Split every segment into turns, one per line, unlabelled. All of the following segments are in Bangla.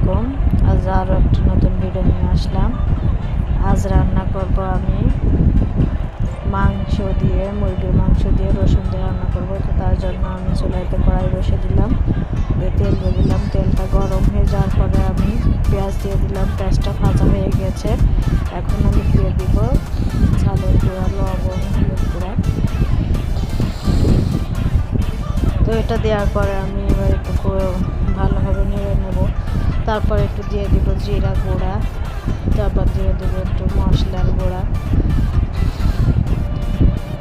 আলাইকুম। আজ আরও একটা নতুন ভিডিও নিয়ে আসলাম। আজ রান্না করব আমি মাংস দিয়ে, মুরগির মাংস দিয়ে রসুন দিয়ে রান্না করব। তো তার জন্য আমি চুলাইতে কড়াই বসে দিলাম, দিয়ে তেল দিয়ে দিলাম। তেলটা গরম হয়ে যাওয়ার পরে আমি পেঁয়াজ দিয়ে দিলাম। পেঁয়াজটা ভাজা হয়ে গেছে। এখন আমি দিয়ে দিব ঝালের গুঁড়া, লবণ, হলুদ গুঁড়া। তো এটা দেওয়ার পরে আমি এবার একটু ভালোভাবে নেড়ে নেব। তারপর একটু দিয়ে দিব জিরা গুঁড়া, তারপর দিয়ে দেব একটু মশলার গুঁড়া।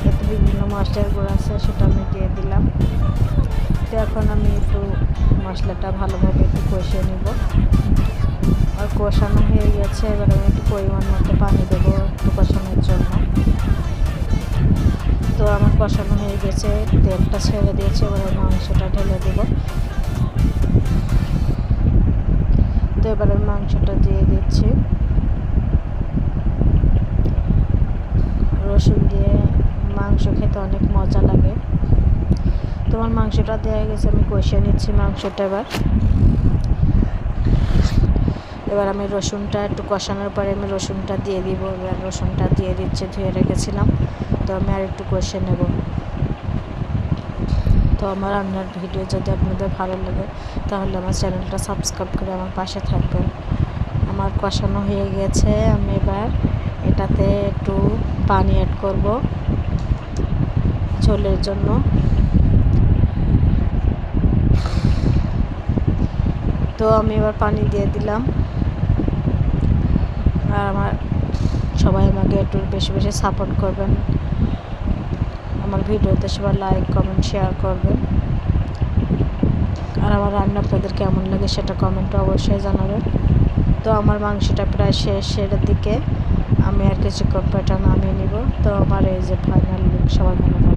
এতে বিভিন্ন মশলার গুঁড়া আছে, সেটা আমি দিয়ে দিলাম। তো এখন আমি একটু মশলাটা ভালোভাবে একটু কষিয়ে নেব। আর কষানো হয়ে গেছে, এবার আমি একটু পরিমাণ মতো পানি দেবো একটু কষানোর জন্য। তো আমার কষানো হয়ে গেছে, তেলটা ছেড়ে দিয়েছে। এবারে মাংসটা ঢেলে দেব। তো এবারে মাংসটা দিয়ে দিচ্ছি। রসুন দিয়ে মাংস খেতে অনেক মজা লাগে। তোমার মাংসটা দেওয়া গেছে, আমি কষিয়ে নিচ্ছি মাংসটা। এবার আমি রসুনটা একটু কষানোর পরে আমি রসুনটা দিয়ে দিব। এবার রসুনটা দিয়ে দিচ্ছি, ধুয়ে রেখেছিলাম। তো আমি আর একটু কষে নেব। তো আমার রান্নার ভিডিও যদি আপনাদের ভালো লাগে তাহলে আমার চ্যানেলটা সাবস্ক্রাইব করে আমার পাশে থাকবেন। আমার কষানো হয়ে গেছে, আমি এবার এটাতে একটু পানি অ্যাড করব ঝোলের জন্য। তো আমি এবার পানি দিয়ে দিলাম। আর আমার সবাই আমাকে একটু বেশি বেশি সাপোর্ট করবেন। আমার ভিডিওতে সবাই লাইক, কমেন্ট, শেয়ার করবেন। আর আমার রান্না আপনাদের কেমন লাগে সেটা কমেন্টে অবশ্যই জানাবেন। তো আমার মাংসটা প্রায় শেষের দিকে, আমি আর কিছুক্ষণ পর এটা নামিয়ে নিব। তো আমার এই যে ফাইনাল লুক, সবাই ভালো।